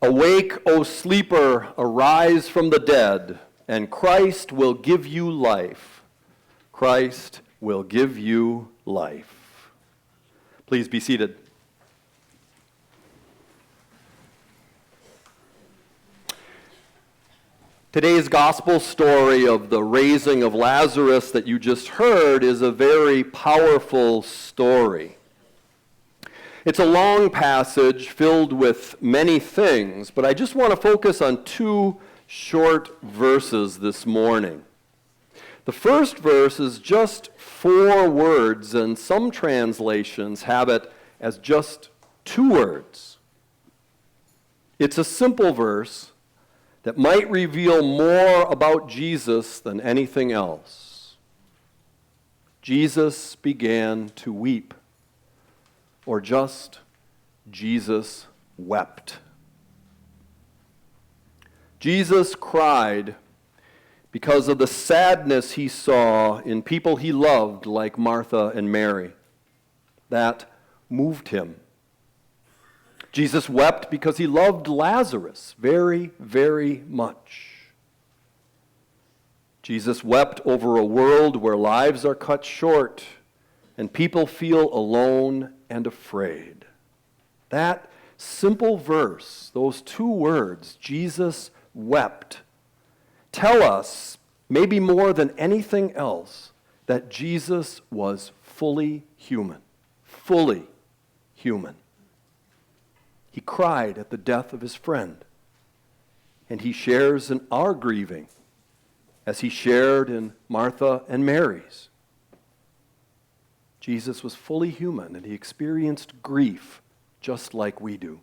Awake, O sleeper, arise from the dead, and Christ will give you life. Christ will give you life. Please be seated. Today's gospel story of the raising of Lazarus that you just heard is a very powerful story. It's a long passage filled with many things, but I just want to focus on two short verses this morning. The first verse is just 4 words, and some translations have it as just 2 words. It's a simple verse that might reveal more about Jesus than anything else. Jesus began to weep, or just Jesus wept. Jesus cried because of the sadness he saw in people he loved like Martha and Mary. That moved him. Jesus wept because he loved Lazarus very, very much. Jesus wept over a world where lives are cut short and people feel alone and afraid. That simple verse, those 2 words, Jesus wept, tell us, maybe more than anything else, that Jesus was fully human. Fully human. He cried at the death of his friend, and he shares in our grieving as he shared in Martha and Mary's. Jesus was fully human, and he experienced grief just like we do.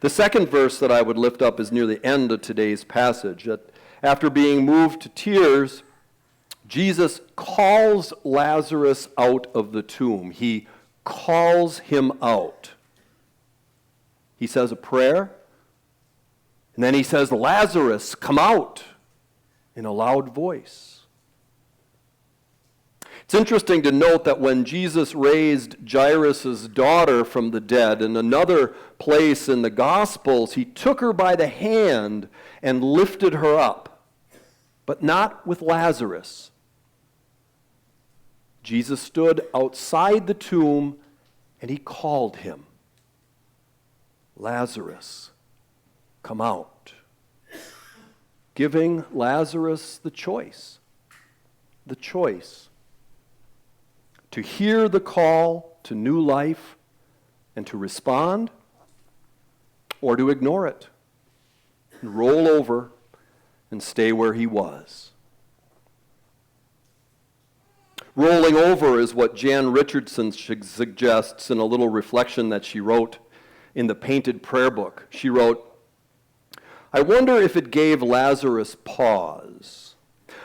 The second verse that I would lift up is near the end of today's passage. That after being moved to tears, Jesus calls Lazarus out of the tomb. He calls him out. He says a prayer, and then he says, "Lazarus, come out," in a loud voice. It's interesting to note that when Jesus raised Jairus' daughter from the dead in another place in the Gospels, he took her by the hand and lifted her up, but not with Lazarus. Jesus stood outside the tomb and he called him, "Lazarus, come out," giving Lazarus the choice to hear the call to new life and to respond, or to ignore it and roll over and stay where he was. Rolling over is what Jan Richardson suggests in a little reflection that she wrote in the Painted Prayer Book. She wrote, "I wonder if it gave Lazarus pause.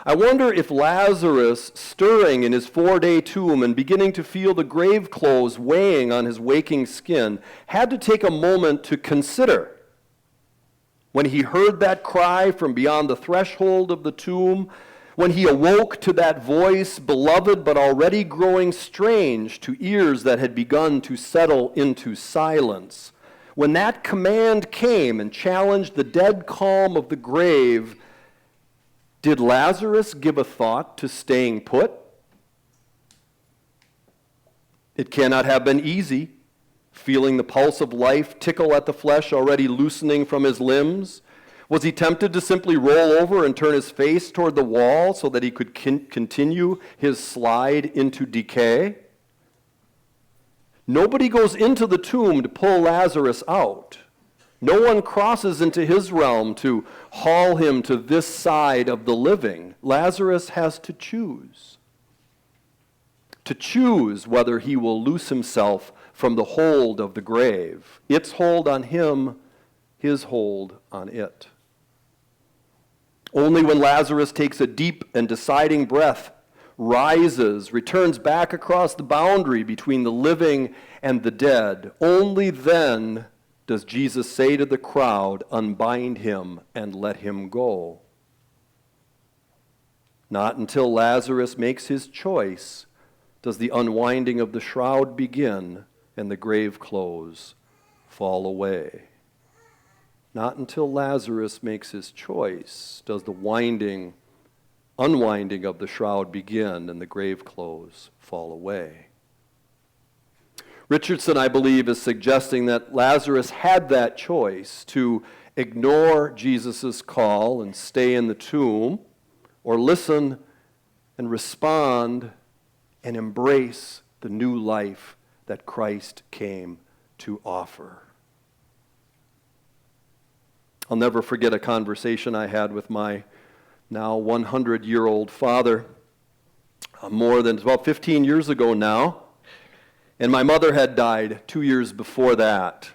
I wonder if Lazarus, stirring in his 4-day tomb and beginning to feel the grave clothes weighing on his waking skin, had to take a moment to consider, when he heard that cry from beyond the threshold of the tomb, when he awoke to that voice, beloved but already growing strange to ears that had begun to settle into silence, when that command came and challenged the dead calm of the grave, did Lazarus give a thought to staying put? It cannot have been easy, feeling the pulse of life tickle at the flesh already loosening from his limbs. Was he tempted to simply roll over and turn his face toward the wall so that he could continue his slide into decay? Nobody goes into the tomb to pull Lazarus out. No one crosses into his realm to haul him to this side of the living. Lazarus has to choose whether he will loose himself from the hold of the grave, its hold on him, his hold on it. Only when Lazarus takes a deep and deciding breath, rises, returns back across the boundary between the living and the dead, only then does Jesus say to the crowd, "Unbind him and let him go." Not until Lazarus makes his choice does the unwinding of the shroud begin and the grave clothes fall away. Not until Lazarus makes his choice does the unwinding of the shroud begin and the grave clothes fall away. Richardson, I believe, is suggesting that Lazarus had that choice to ignore Jesus' call and stay in the tomb, or listen and respond and embrace the new life that Christ came to offer. I'll never forget a conversation I had with my now 100-year-old father more than about 15 years ago now. And my mother had died 2 years before that.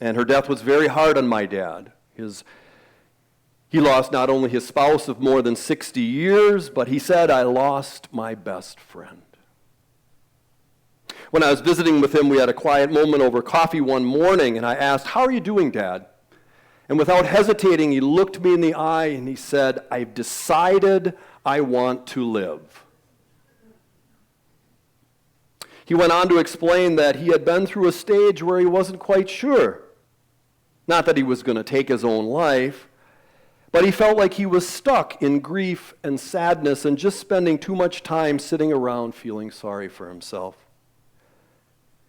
And her death was very hard on my dad. He lost not only his spouse of more than 60 years, but he said, "I lost my best friend." When I was visiting with him, we had a quiet moment over coffee one morning, and I asked, "How are you doing, Dad?" And without hesitating, he looked me in the eye and he said, "I've decided I want to live." He went on to explain that he had been through a stage where he wasn't quite sure. Not that he was going to take his own life, but he felt like he was stuck in grief and sadness and just spending too much time sitting around feeling sorry for himself.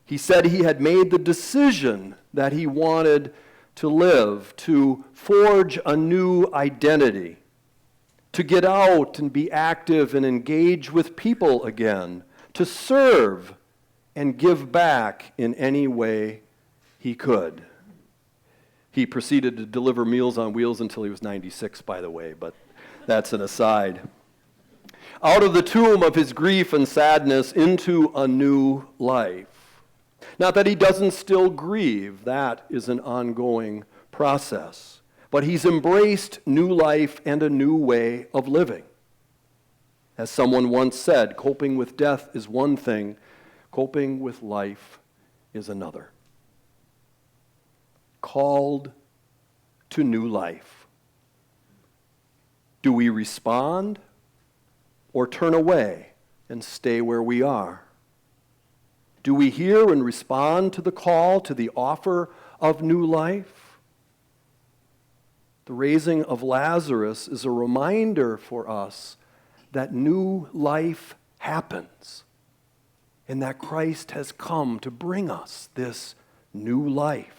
He said he had made the decision that he wanted to live, to forge a new identity, to get out and be active and engage with people again, to serve and give back in any way he could. He proceeded to deliver Meals on Wheels until he was 96, by the way, but that's an aside. Out of the tomb of his grief and sadness into a new life. Not that he doesn't still grieve, that is an ongoing process, but he's embraced new life and a new way of living. As someone once said, coping with death is one thing, coping with life is another. Called to new life. Do we respond or turn away and stay where we are? Do we hear and respond to the call, to the offer of new life? The raising of Lazarus is a reminder for us that new life happens and that Christ has come to bring us this new life.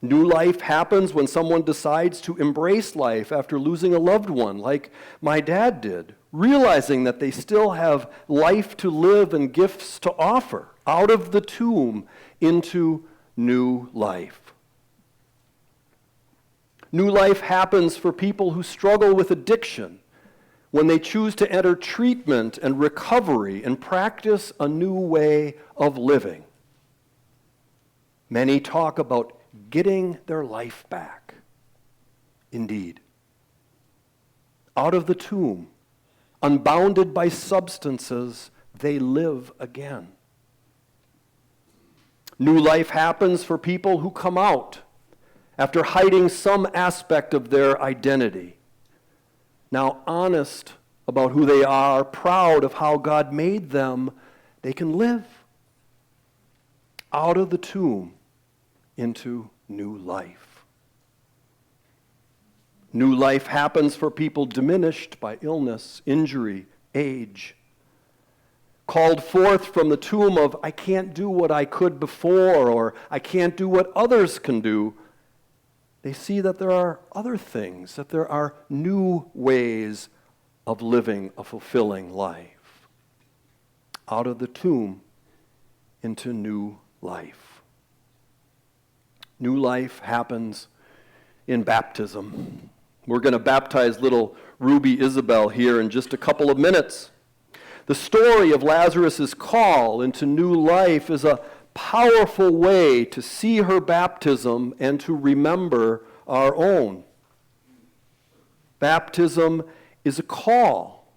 New life happens when someone decides to embrace life after losing a loved one, like my dad did, realizing that they still have life to live and gifts to offer, out of the tomb into new life. New life happens for people who struggle with addiction, when they choose to enter treatment and recovery and practice a new way of living. Many talk about getting their life back. Indeed. Out of the tomb, unbounded by substances, they live again. New life happens for people who come out after hiding some aspect of their identity. Now honest about who they are, proud of how God made them, they can live out of the tomb into new life. New life happens for people diminished by illness, injury, age, called forth from the tomb of, I can't do what I could before, or I can't do what others can do. They see that there are other things, that there are new ways of living a fulfilling life. Out of the tomb into new life. New life happens in baptism. We're going to baptize little Ruby Isabel here in just a couple of minutes. The story of Lazarus' call into new life is a powerful way to see her baptism and to remember our own. Baptism is a call.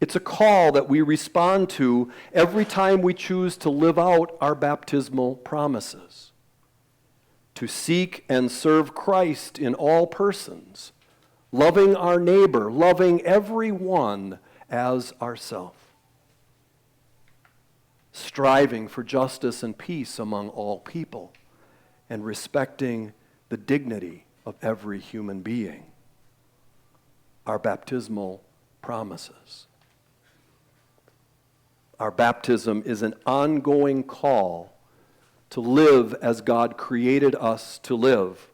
It's a call that we respond to every time we choose to live out our baptismal promises. To seek and serve Christ in all persons, loving our neighbor, loving everyone as ourselves. striving for justice and peace among all people, and respecting the dignity of every human being. Our baptismal promises. Our baptism is an ongoing call to live as God created us to live.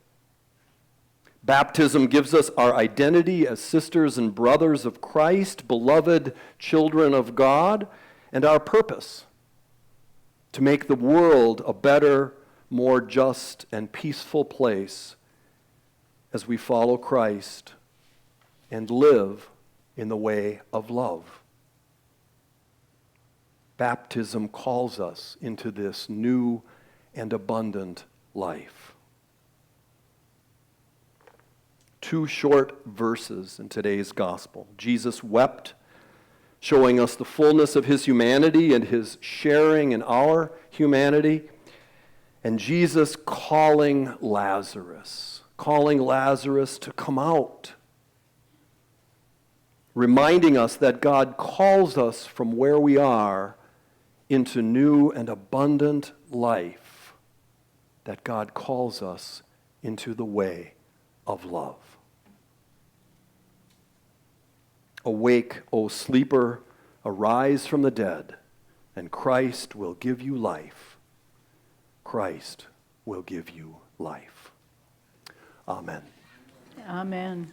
Baptism gives us our identity as sisters and brothers of Christ, beloved children of God, and our purpose to make the world a better, more just, and peaceful place as we follow Christ and live in the way of love. Baptism calls us into this new and abundant life. 2 short verses in today's gospel. Jesus wept, showing us the fullness of his humanity and his sharing in our humanity. And Jesus calling Lazarus to come out, reminding us that God calls us from where we are into new and abundant life, that God calls us into the way of love. Awake, O sleeper, arise from the dead, and Christ will give you life. Christ will give you life. Amen. Amen.